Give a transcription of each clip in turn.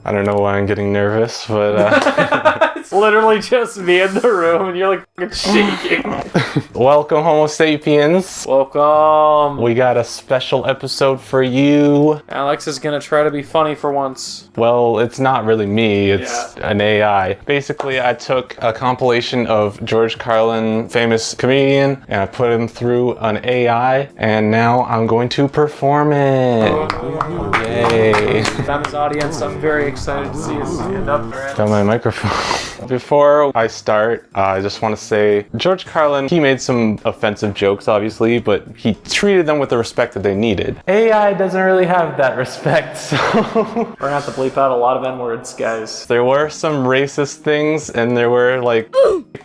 I don't know why I'm getting nervous, but It's literally just me in the room and you're like fucking shaking. welcome Homo sapiens. Welcome. We got a special episode for you. Alex is gonna try to be funny for once. Well, it's not really me, it's an AI. Basically, I took a compilation of George Carlin, famous comedian, and I put him through an AI, and now I'm going to perform it. Yay. Famous audience, I'm very excited to see you stand up there. Got my microphone. Before I start, I just want to say, George Carlin, he made some offensive jokes, obviously, but he treated them with the respect that they needed. AI doesn't really have that respect, so... We're gonna have to bleep out a lot of N-words, guys. There were some racist things, and there were, like,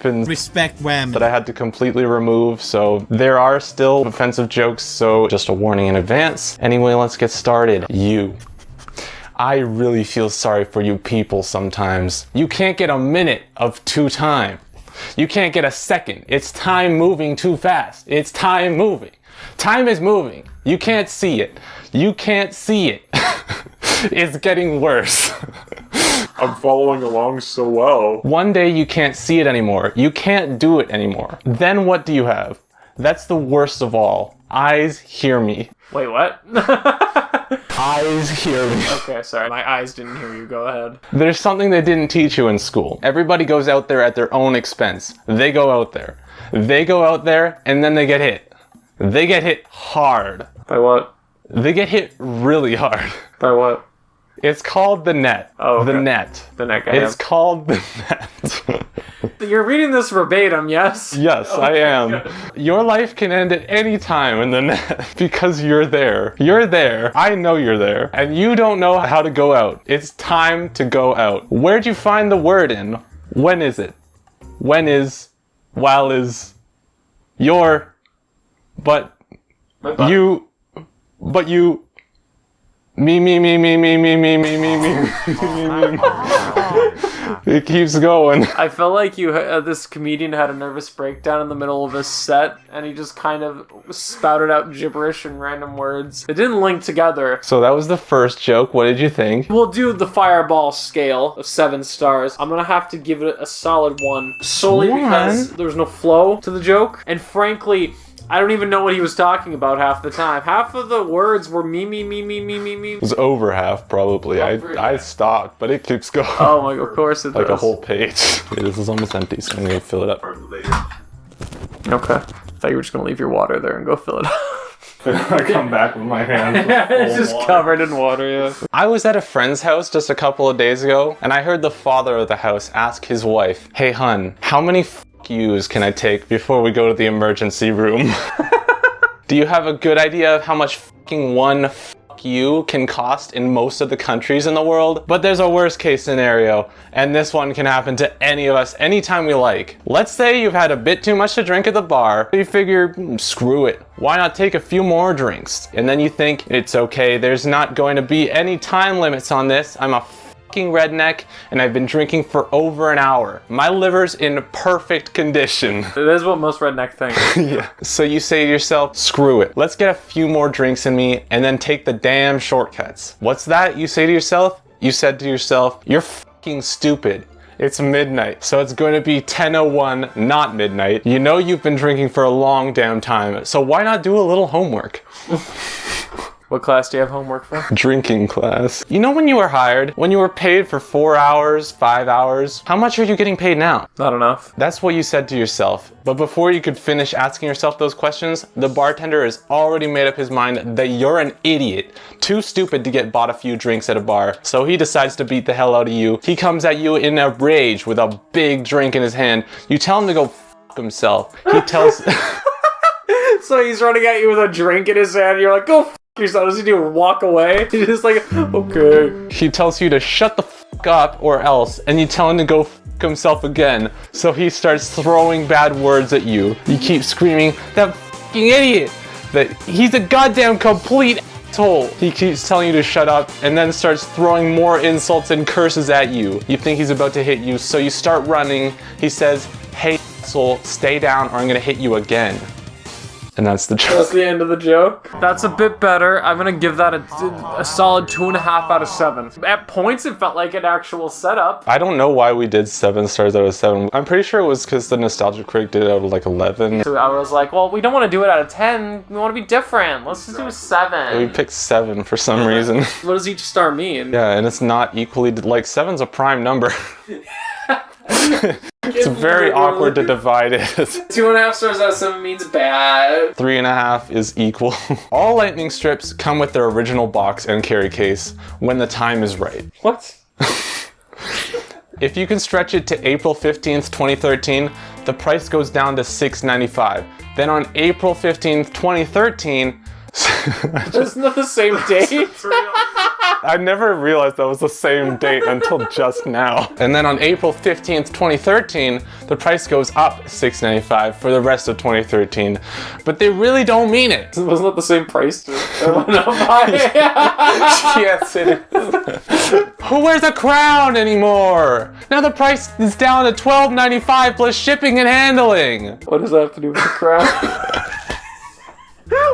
respect whammy that I had to completely remove, so there are still offensive jokes, so just a warning in advance. Anyway, let's get started. I really feel sorry for you people sometimes. You can't get a minute of time. You can't get a second. It's time moving too fast. It's time moving. Time is moving. You can't see it. You can't see it. It's getting worse. I'm following along so well. One day you can't see it anymore. You can't do it anymore. Then what do you have? That's the worst of all. Eyes hear me. Wait, what? Eyes hear me. Okay, sorry. My eyes didn't hear you. Go ahead. There's something they didn't teach you in school. Everybody goes out there at their own expense. They go out there. They go out there and then they get hit. They get hit hard. By what? They get hit really hard. By what? It's called the net. Oh, okay. The net. The net. It's called the net. You're reading this verbatim, yes? Yes, I am. Your life can end at any time in the net because you're there. You're there. I know you're there. And you don't know how to go out. It's time to go out. Where'd you find the word in? When is it? When is, while is, your, but you, me. It keeps going. I felt like this comedian had a nervous breakdown in the middle of his set, and he just kind of spouted out gibberish and random words. It didn't link together. So that was the first joke. What did you think? We'll do the fireball scale of 7 stars. I'm gonna have to give it a solid 1. Solely because there was no flow to the joke, and frankly, I don't even know what he was talking about half the time. Half of the words were me. It was over half, probably. I stopped, but it keeps going. Oh my, of course it does. Like a whole page. This is almost empty, so I'm gonna fill it up. Okay. I thought you were just gonna leave your water there and go fill it up. I come back with my hands. It's just covered in water, yeah. I was at a friend's house just a couple of days ago, and I heard the father of the house ask his wife, "Hey hun, how many yous can I take before we go to the emergency room?" Do you have a good idea of how much one you can cost in most of the countries in the world? But there's a worst case scenario, and this one can happen to any of us anytime we like. Let's say you've had a bit too much to drink at the bar. You figure, screw it. Why not take a few more drinks? And then you think, it's okay, there's not going to be any time limits on this. I'm a redneck, and I've been drinking for over an hour. My liver's in perfect condition. That is what most redneck think. Yeah. So you say to yourself, screw it. Let's get a few more drinks in me and then take the damn shortcuts. What's that? You say to yourself? You said to yourself, you're fucking stupid. It's midnight, so it's going to be 10:01, not midnight. You know you've been drinking for a long damn time, so why not do a little homework? What class do you have homework for? Drinking class. You know when you were hired, when you were paid for 4 hours, 5 hours, how much are you getting paid now? Not enough. That's what you said to yourself. But before you could finish asking yourself those questions, the bartender has already made up his mind that you're an idiot, too stupid to get bought a few drinks at a bar. So he decides to beat the hell out of you. He comes at you in a rage with a big drink in his hand. You tell him to go f*** himself. He tells... So he's running at you with a drink in his hand, and you're like, go f*** yourself. Does he do? Walk away? He's just like, okay. He tells you to shut the f*** up or else, and you tell him to go f*** himself again. So he starts throwing bad words at you. You keep screaming, that f***ing idiot! That he's a goddamn complete asshole. He keeps telling you to shut up and then starts throwing more insults and curses at you. You think he's about to hit you, so you start running. He says, hey asshole, stay down or I'm gonna hit you again. And that's the That's joke. the end of the joke. That's a bit better. I'm gonna give that a solid 2.5 out of 7. At points, it felt like an actual setup. I don't know why we did 7 stars out of 7. I'm pretty sure it was because the Nostalgia Critic did it out of like 11. So I was like, well, we don't want to do it out of 10. We want to be different. Let's just do a 7. We picked 7 for some reason. What does each star mean? Yeah, and it's not equally, like 7's a prime number. It's very awkward to divide it. 2.5 stars out of 7 means bad. 3.5 is equal. All lightning strips come with their original box and carry case when the time is right. What? If you can stretch it to April 15th, 2013, the price goes down to $6.95. Then on April 15th, 2013, Isn't that the same date? I never realized that was the same date until just now. And then on April 15th, 2013, the price goes up $6.95 for the rest of 2013. But they really don't mean it. Wasn't that the same price? Yes, it is. Who wears a crown anymore? Now the price is down to $12.95 plus shipping and handling. What does that have to do with the crown?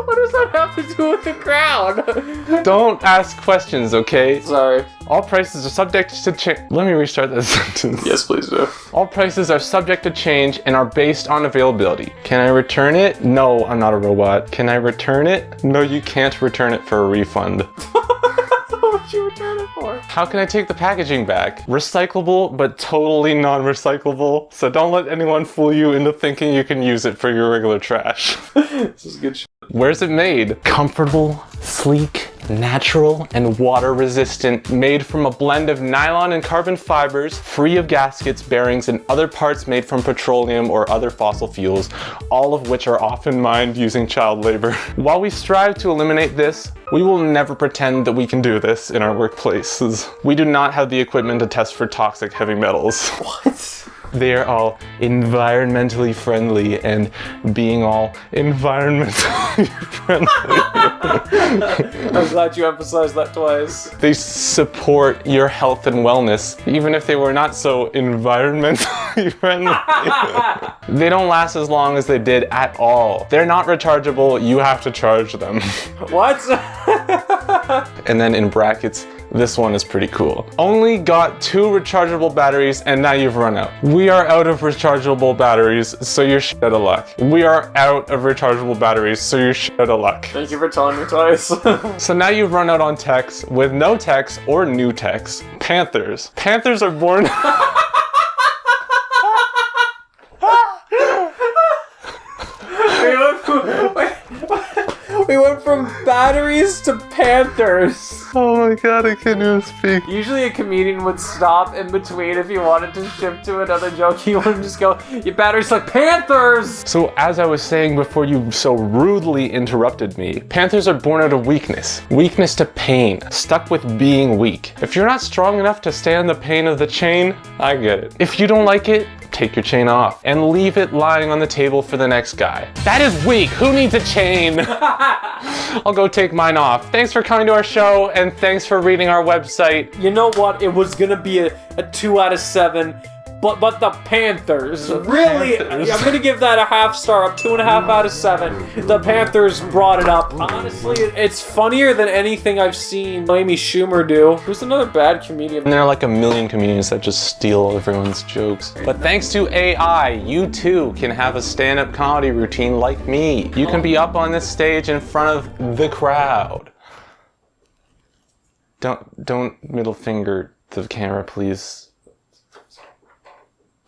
What does that have to do with the crown? Don't ask questions, okay? Sorry. All prices are subject to change. Let me restart that sentence. Yes, please do. All prices are subject to change and are based on availability. Can I return it? No, I'm not a robot. Can I return it? No, you can't return it for a refund. What would you return it for? How can I take the packaging back? Recyclable, but totally non-recyclable. So don't let anyone fool you into thinking you can use it for your regular trash. This is good shit. Where's it made? Comfortable, sleek, natural, and water resistant, made from a blend of nylon and carbon fibers, free of gaskets, bearings, and other parts made from petroleum or other fossil fuels, all of which are often mined using child labor. While we strive to eliminate this, we will never pretend that we can do this in our workplaces. We do not have the equipment to test for toxic heavy metals. What? They are all environmentally friendly, and being all environmentally friendly. I'm glad you emphasized that twice. They support your health and wellness, even if they were not so environmentally friendly. They don't last as long as they did at all. They're not rechargeable, you have to charge them. What? And then in brackets, this one is pretty cool. Only got 2 rechargeable batteries and now you've run out. We are out of rechargeable batteries, so you're shit out of luck. We are out of rechargeable batteries, so you're shit out of luck. Thank you for telling me twice. So now you've run out on techs with no techs or new techs. Panthers. Panthers are born... We went from batteries to Panthers. Oh my god, I can't even speak. Usually a comedian would stop in between if he wanted to shift to another joke. He wouldn't just go, your batteries like Panthers! So as I was saying before you so rudely interrupted me, Panthers are born out of weakness. Weakness to pain. Stuck with being weak. If you're not strong enough to stand the pain of the chain, I get it. If you don't like it, take your chain off and leave it lying on the table for the next guy. That is weak. Who needs a chain? I'll go take mine off. Thanks for coming to our show and thanks for reading our website. You know what? It was gonna be a 2 out of 7. But the Panthers, really, Panthers. I'm gonna give that a half star, up 2.5 out of 7. The Panthers brought it up. Honestly, it's funnier than anything I've seen Amy Schumer do. Who's another bad comedian? And there are like a million comedians that just steal everyone's jokes. But thanks to AI, you too can have a stand-up comedy routine like me. You can be up on this stage in front of the crowd. Don't middle finger the camera, please.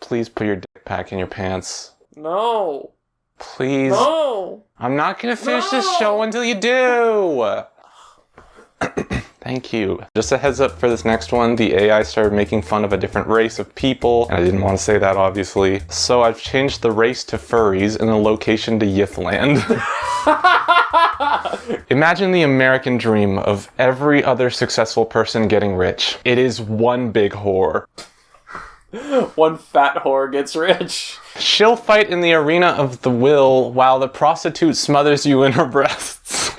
Please put your dick back in your pants. No. Please. No. I'm not gonna finish this show until you do. Thank you. Just a heads up for this next one, the AI started making fun of a different race of people, and I didn't want to say that obviously. So I've changed the race to furries and the location to Yithland. Imagine the American dream of every other successful person getting rich. It is one big whore. One fat whore gets rich. She'll fight in the arena of the will while the prostitute smothers you in her breasts.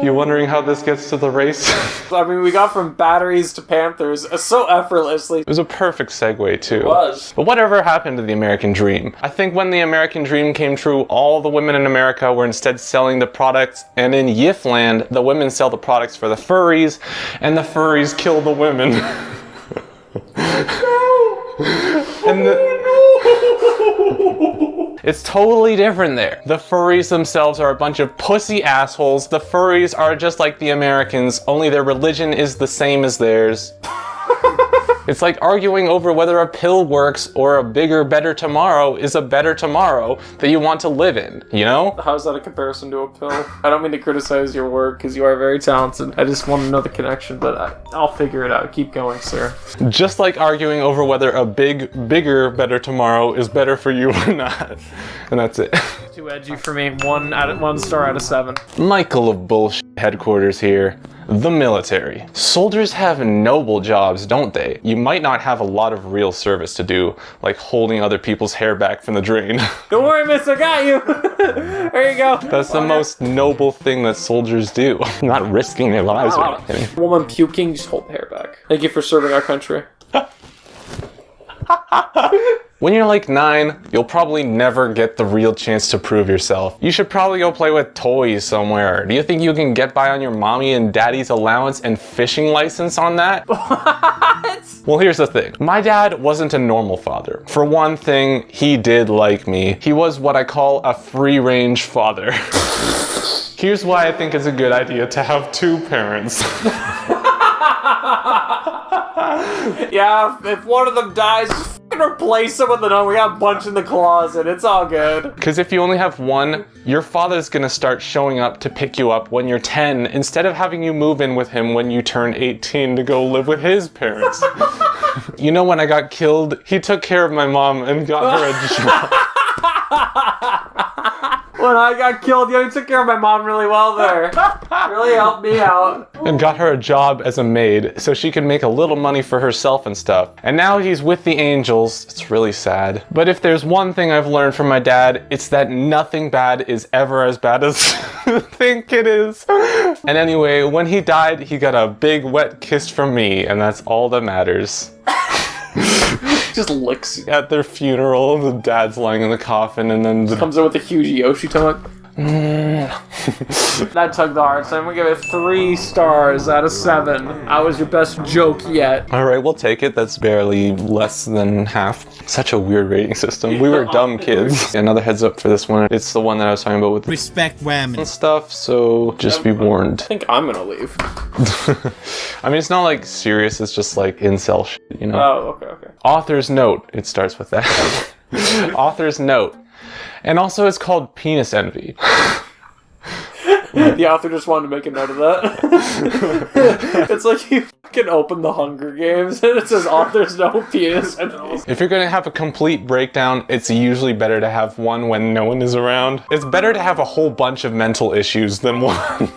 You wondering how this gets to the race? I mean, we got from batteries to Panthers so effortlessly. It was a perfect segue, too. It was. But whatever happened to the American dream? I think when the American dream came true, all the women in America were instead selling the products, and in Yiffland, the women sell the products for the furries, and the furries kill the women. It's totally different there. The furries themselves are a bunch of pussy assholes. The furries are just like the Americans, only their religion is the same as theirs. It's like arguing over whether a pill works or a bigger, better tomorrow is a better tomorrow that you want to live in, you know? How's that a comparison to a pill? I don't mean to criticize your work, because you are very talented. I just want to know the connection, but I'll figure it out. Keep going, sir. Just like arguing over whether a bigger, better tomorrow is better for you or not. And that's it. Too edgy for me. 1 star out of 7. Michael of Bullshit Headquarters here. The military. Soldiers have noble jobs, don't they? You might not have a lot of real service to do, like holding other people's hair back from the drain. Don't worry, miss, I got you. There you go. That's the most noble thing that soldiers do. Not risking their lives or anything. Woman puking, just hold the hair back. Thank you for serving our country. When you're like 9, you'll probably never get the real chance to prove yourself. You should probably go play with toys somewhere. Do you think you can get by on your mommy and daddy's allowance and fishing license on that? What? Well, here's the thing. My dad wasn't a normal father. For one thing, he did like me. He was what I call a free-range father. Here's why I think it's a good idea to have 2 parents. Yeah, if one of them dies, just f***ing replace them with another. We got a bunch in the closet. It's all good. Because if you only have one, your father's gonna start showing up to pick you up when you're 10 instead of having you move in with him when you turn 18 to go live with his parents. You know, when I got killed, he took care of my mom and got her a job. When I got killed, you took care of my mom really well there. Really helped me out. And got her a job as a maid so she could make a little money for herself and stuff. And now he's with the angels. It's really sad. But if there's one thing I've learned from my dad, it's that nothing bad is ever as bad as you think it is. And anyway, when he died, he got a big wet kiss from me, and that's all that matters. Just licks. At their funeral, the dad's lying in the coffin, and then Comes in with a huge Yoshi tongue. That tugged the heart, so I'm gonna give it 3 stars out of 7. That was your best joke yet. All right, we'll take it. That's barely less than half. Such a weird rating system. We were dumb kids. Another heads up for this one. It's the one that I was talking about with Respect women. and stuff, so just be warned. I think I'm gonna leave. I mean, it's not like serious, it's just like incel shit, you know? Oh, okay. Author's note. It starts with that. Author's note. And also it's called penis envy. The author just wanted to make a note of that. It's like you fucking open the Hunger Games and it says author's note, penis envy. If you're gonna have a complete breakdown, it's usually better to have one when no one is around. It's better to have a whole bunch of mental issues than one.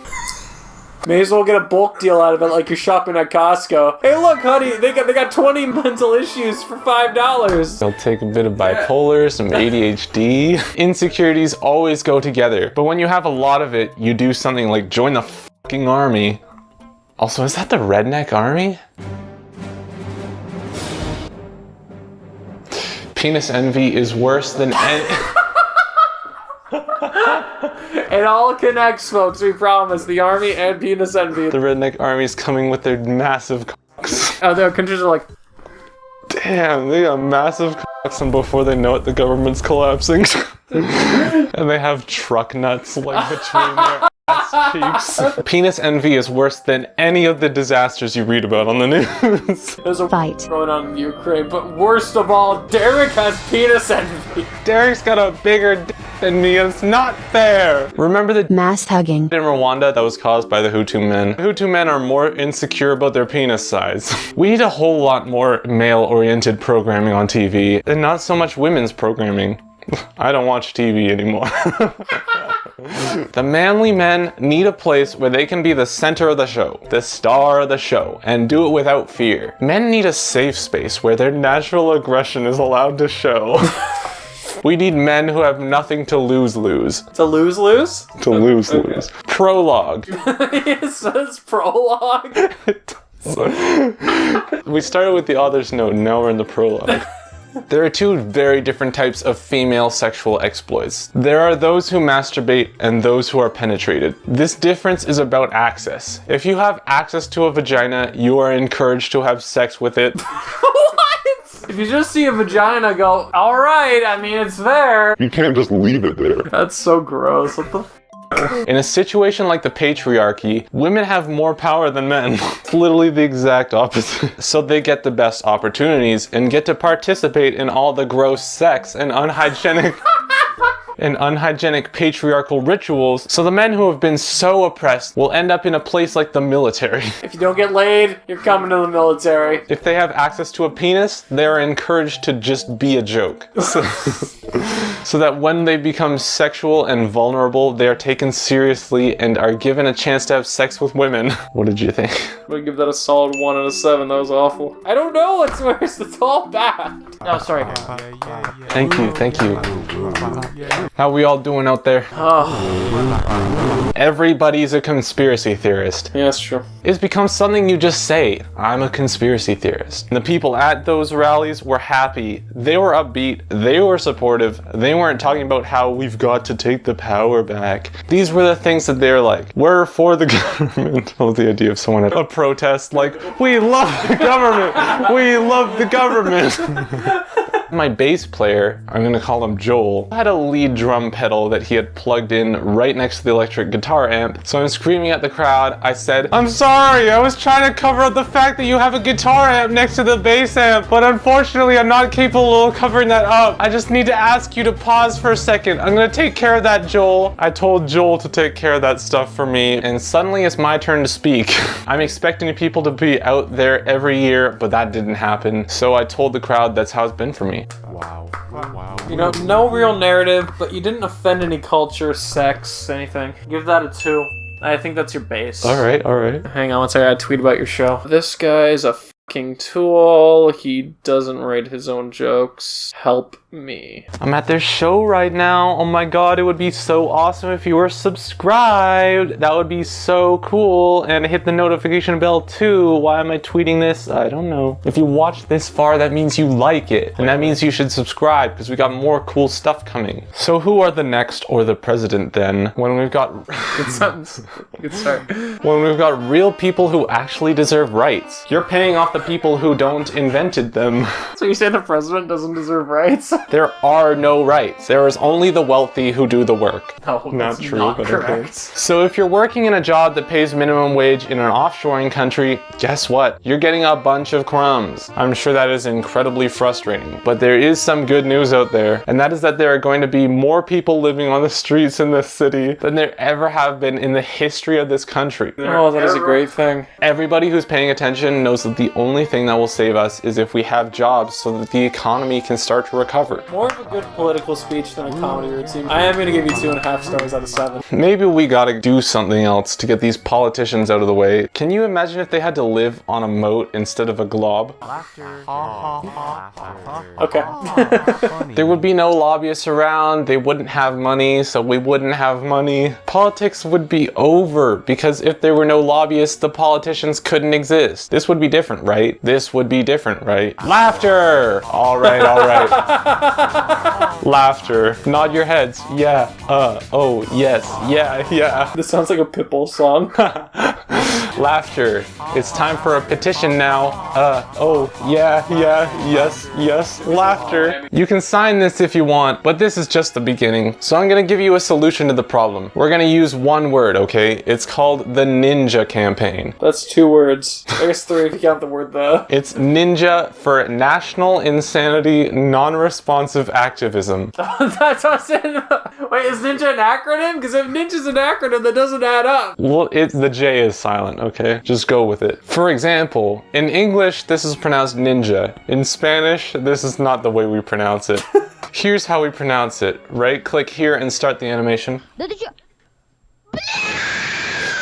May as well get a bulk deal out of it like you're shopping at Costco. Hey look, honey, they got 20 mental issues for $5. They'll take a bit of bipolar, some ADHD. Insecurities always go together. But when you have a lot of it, you do something like join the fucking army. Also, is that the Redneck Army? Penis envy is worse than any... It all connects, folks, we promise. The army and penis envy. The Redneck Army's coming with their massive cocks. Other countries are like, Damn, they got massive cocks, and before they know it, the government's collapsing. And they have truck nuts like between their ass cheeks. Penis envy is worse than any of the disasters you read about on the news. there's a Fight. going on in Ukraine, but worst of all, Derek has penis envy. Derek's got a bigger dick than me, and it's not fair. Remember the Mass hugging. in Rwanda that was caused by the Hutu men? The Hutu men are more insecure about their penis size. We need a whole lot more male-oriented programming on TV, and not so much women's programming. I don't watch TV anymore. The manly men need a place where they can be the center of the show, the star of the show, and do it without fear. Men need a safe space where their natural aggression is allowed to show. We need men who have nothing to lose. To lose? To lose. Prologue. It says prologue. We started with the author's note, and now we're in the prologue. There are two very different types of female sexual exploits. There are those who masturbate and those who are penetrated. This difference is about access. If you have access to a vagina, you are encouraged to have sex with it. What? If you just see a vagina, go, alright, I mean, it's there. You can't just leave it there. That's so gross. What the In a situation like the patriarchy, women have more power than men. It's literally the exact opposite. So they get the best opportunities and get to participate in all the gross sex and unhygienic patriarchal rituals, so the men who have been so oppressed will end up in a place like the military. If you don't get laid, you're coming to the military. If they have access to a penis, they are encouraged to just be a joke. So that when they become sexual and vulnerable, they are taken seriously and are given a chance to have sex with women. What did you think? I'm gonna give that a solid 1 out of 7. That was awful. I don't know what's worse. It's all bad. Oh, sorry. Thank you. How we all doing out there? Oh. Everybody's a conspiracy theorist. Yeah, that's true. It's become something you just say. I'm a conspiracy theorist. And the people at those rallies were happy. They were upbeat. They were supportive. They weren't talking about how we've got to take the power back. These were the things that they're like, we're for the government. I love the idea of someone at a protest like, we love the government. We love the government. My bass player, I'm gonna call him Joel, had a lead drum pedal that he had plugged in right next to the electric guitar amp. So I'm screaming at the crowd. I said, I'm sorry, I was trying to cover up the fact that you have a guitar amp next to the bass amp, but unfortunately I'm not capable of covering that up. I just need to ask you to pause for a second. I'm gonna take care of that, Joel. I told Joel to take care of that stuff for me, and suddenly it's my turn to speak. I'm expecting people to be out there every year, but that didn't happen. So I told the crowd that's how it's been for me. Wow. You know, no real narrative, but you didn't offend any culture, sex, anything. Give that a 2. I think that's your base. All right. Hang on one second, I had a tweet about your show. This guy's a fucking tool. He doesn't write his own jokes. Help me. I'm at their show right now. Oh my god, it would be so awesome if you were subscribed. That would be so cool. And hit the notification bell too. Why am I tweeting this? I don't know. If you watched this far, that means you like it. And that means you should subscribe because we got more cool stuff coming. So who are the next or the president then? When we've got... Good sentence. Good start. When we've got real people who actually deserve rights. You're paying off the people who don't invented them. So you say the president doesn't deserve rights? There are no rights. There is only the wealthy who do the work. No, Not that's true, not but correct. okay. So if you're working in a job that pays minimum wage in an offshoring country, guess what? You're getting a bunch of crumbs. I'm sure that is incredibly frustrating. But there is some good news out there, and that is that there are going to be more people living on the streets in this city than there ever have been in the history of this country. Oh, that is a great thing. Everybody who's paying attention knows that the only thing that will save us is if we have jobs so that the economy can start to recover. More of a good political speech than a comedy routine. I am going to give you 2.5 stars out of 7. Maybe we gotta do something else to get these politicians out of the way. Can you imagine if they had to live on a moat instead of a glob? Okay. There would be no lobbyists around, they wouldn't have money, so we wouldn't have money. Politics would be over, because if there were no lobbyists, the politicians couldn't exist. This would be different, right? This would be different, right? Laughter! Alright. Laughter. Nod your heads. Yeah. Oh, yes. Yeah. This sounds like a Pitbull song. Laughter. It's time for a petition now. Oh, yeah. Yes. Laughter. You can sign this if you want, but this is just the beginning. So I'm gonna give you a solution to the problem. We're gonna use one word, okay? It's called the Ninja Campaign. That's 2 words. I guess 3 if you count the word the. It's Ninja for National Insanity Non-Responsive Activism. That's what's in. Wait, is ninja an acronym? Because if ninja's an acronym, that doesn't add up. Well, the J is silent, okay? Just go with it. For example, in English, this is pronounced ninja. In Spanish, this is not the way we pronounce it. Here's how we pronounce it. Right-click here and start the animation.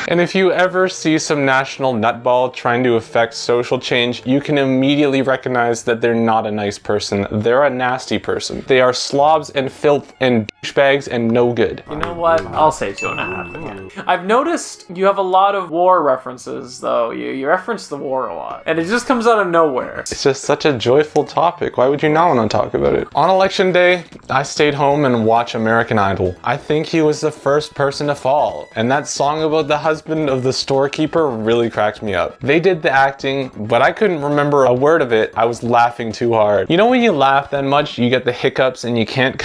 And if you ever see some national nutball trying to affect social change, you can immediately recognize that they're not a nice person. They're a nasty person. They are slobs and filth and douchebags and no good. You know what? I'll say 2.5 again. I've noticed you have a lot of war references, though. You reference the war a lot. And it just comes out of nowhere. It's just such a joyful topic. Why would you not want to talk about it? On election day, I stayed home and watched American Idol. I think he was the first person to fall. And that song about the husband of the storekeeper really cracked me up. They did the acting, but I couldn't remember a word of it. I was laughing too hard. You know when you laugh that much, you get the hiccups and you can't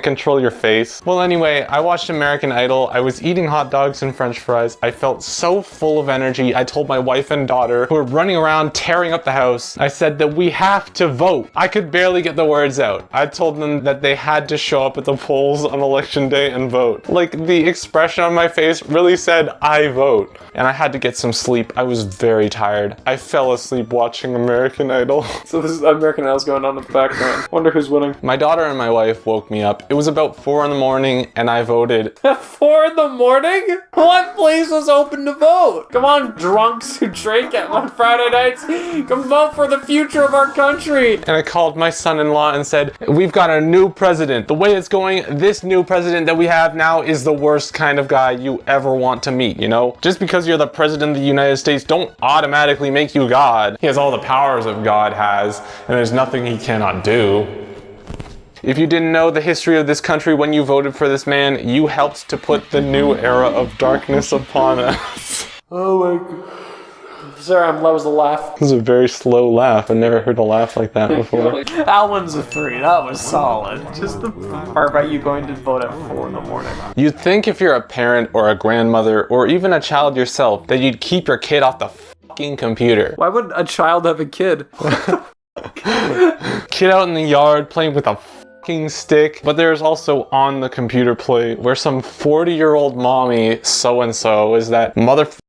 control your face? Well, anyway, I watched American Idol. I was eating hot dogs and french fries. I felt so full of energy. I told my wife and daughter, who were running around tearing up the house, I said that we have to vote. I could barely get the words out. I told them that they had to show up at the polls on election day and vote. Like, the expression on my face really said, I vote. And I had to get some sleep. I was very tired. I fell asleep watching American Idol. So this is American Idol's going on in the background. Wonder who's winning. My daughter and my wife woke me up. It was about 4 in the morning and I voted. At 4 in the morning? What place was open to vote? Come on, drunks who drink on Friday nights. Come vote for the future of our country. And I called my son-in-law and said, we've got a new president. The way it's going, this new president that we have now is the worst kind of guy you ever want to meet, you know? Just because you're the president of the United States, don't automatically make you God. He has all the powers that God has, and there's nothing he cannot do. If you didn't know the history of this country when you voted for this man, you helped to put the new era of darkness upon us. Oh my God. Sorry, that was a laugh. It was a very slow laugh. I've never heard a laugh like that before. That one's a 3. That was solid. Just the part about you going to vote at 4 in the morning. You'd think if you're a parent or a grandmother or even a child yourself that you'd keep your kid off the fucking computer. Why would a child have a kid? Kid out in the yard playing with a fucking stick. But there's also on the computer play where some 40-year-old mommy so-and-so is that motherfucking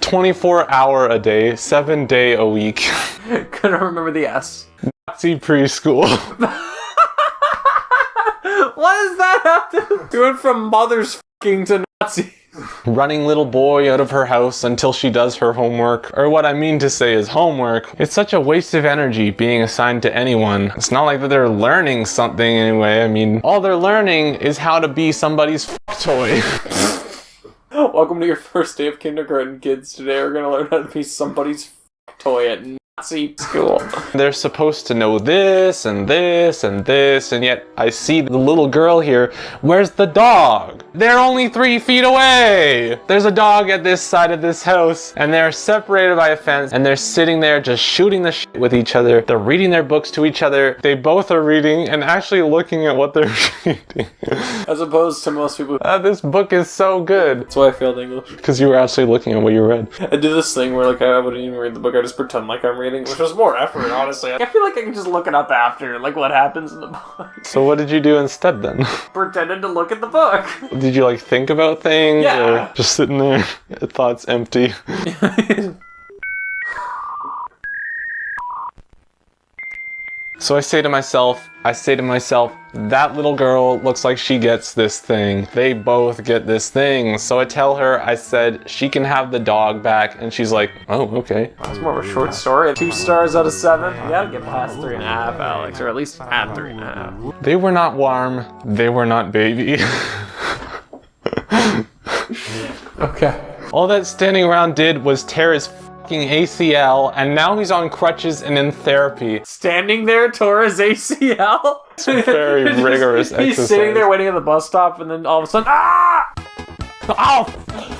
24-hour a day, 7-day a week. Couldn't remember the S. Nazi preschool. What does that have to do? We went from mothers f***ing to Nazi. Running little boy out of her house until she does her homework. Or what I mean to say is homework. It's such a waste of energy being assigned to anyone. It's not like that they're learning something anyway. I mean, all they're learning is how to be somebody's toy. Welcome to your first day of kindergarten, kids. Today we're gonna learn how to be somebody's toy at Nazi school. They're supposed to know this and this and this, and yet I see the little girl here. Where's the dog? They're only 3 feet away. There's a dog at this side of this house, and they're separated by a fence, and they're sitting there just shooting the shit with each other. They're reading their books to each other. They both are reading and actually looking at what they're reading. As opposed to most people. This book is so good. That's why I failed English. Because you were actually looking at what you read. I do this thing where like I wouldn't even read the book. I just pretend like I'm reading, which was more effort, honestly. I feel like I can just look it up after, like what happens in the book. So what did you do instead then? Pretended to look at the book. Did you like think about things? Yeah. Or just sitting there, thoughts empty? So I say to myself, that little girl looks like she gets this thing. They both get this thing. So I tell her, I said, she can have the dog back. And she's like, oh, okay. That's more of a short story. 2 stars out of 7. You gotta get past 3.5, Alex. Or at least at 3.5. They were not warm. They were not baby. Okay. All that standing around did was tear his fucking ACL, and now he's on crutches and in therapy. Standing there tore his ACL? It's a very rigorous exercise. He's sitting there waiting at the bus stop, and then all of a sudden, ah! Ow!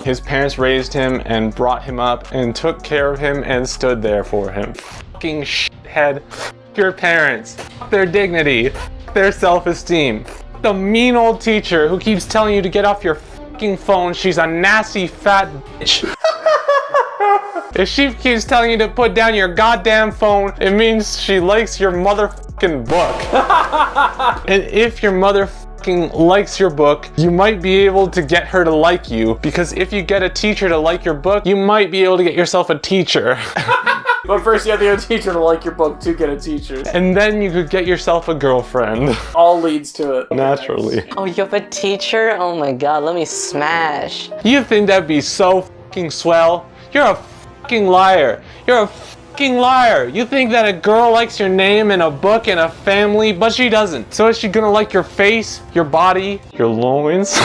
His parents raised him and brought him up and took care of him and stood there for him. Fucking shithead. F your parents. F their dignity. F their self-esteem. F the mean old teacher who keeps telling you to get off your fucking phone. She's a nasty fat bitch. If she keeps telling you to put down your goddamn phone, it means she likes your motherfucking book. And if your motherfucking likes your book, you might be able to get her to like you. Because if you get a teacher to like your book, you might be able to get yourself a teacher. But first you have to get a teacher to like your book to get a teacher. And then you could get yourself a girlfriend. All leads to it. Naturally. Oh, you have a teacher? Oh my god, let me smash. You think that'd be so fucking swell? You're a fucking liar. You're a fucking liar. You think that a girl likes your name and a book and a family, but she doesn't. So is she gonna like your face, your body, your loins?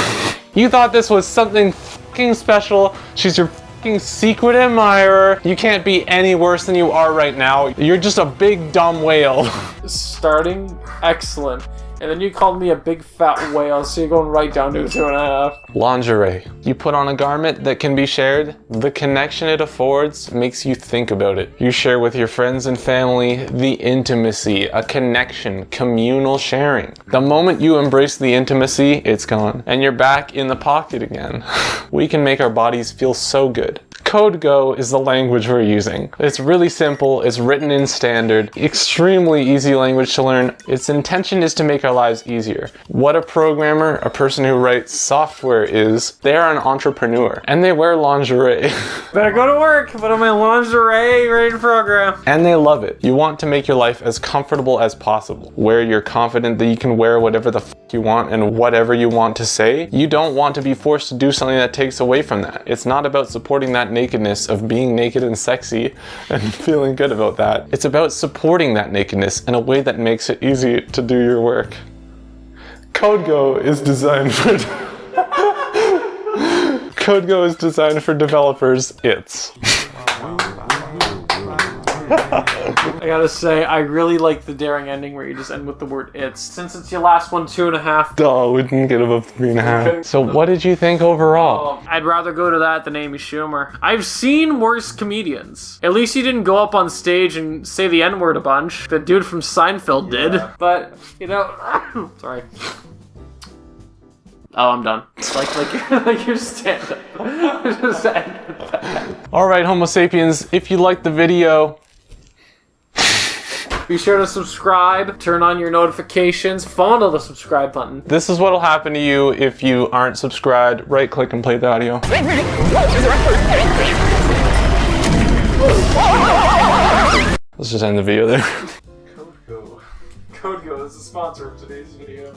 You thought this was something fucking special. She's your fucking secret admirer. You can't be any worse than you are right now. You're just a big dumb whale. Starting excellent. And then you called me a big fat whale, so you're going right down to a 2.5. Lingerie. You put on a garment that can be shared. The connection it affords makes you think about it. You share with your friends and family the intimacy, a connection, communal sharing. The moment you embrace the intimacy, it's gone. And you're back in the pocket again. We can make our bodies feel so good. Code Go is the language we're using. It's really simple, it's written in standard, extremely easy language to learn. Its intention is to make our lives easier. What a programmer, a person who writes software is, they are an entrepreneur and they wear lingerie. Better go to work, put on my lingerie rated program. And they love it. You want to make your life as comfortable as possible, where you're confident that you can wear whatever the fuck you want and whatever you want to say. You don't want to be forced to do something that takes away from that. It's not about supporting that nakedness of being naked and sexy and feeling good about that. It's about supporting that nakedness in a way that makes it easy to do your work. CodeGo is designed for CodeGo is designed for developers. I gotta say, I really like the daring ending where you just end with the word it's. Since it's your last one, 2.5. Duh, we didn't get above 3.5. So what did you think overall? I'd rather go to that than Amy Schumer. I've seen worse comedians. At least he didn't go up on stage and say the N-word a bunch. The dude from Seinfeld did. But, you know, sorry. Oh, I'm done. Like your stand-up. Just end with that. All right, Homo sapiens, if you liked the video, be sure to subscribe, turn on your notifications, fondle the subscribe button. this is what'll happen to you if you aren't subscribed. Right click and play the audio. Let's just end the video there. CodeGo is the sponsor of today's video.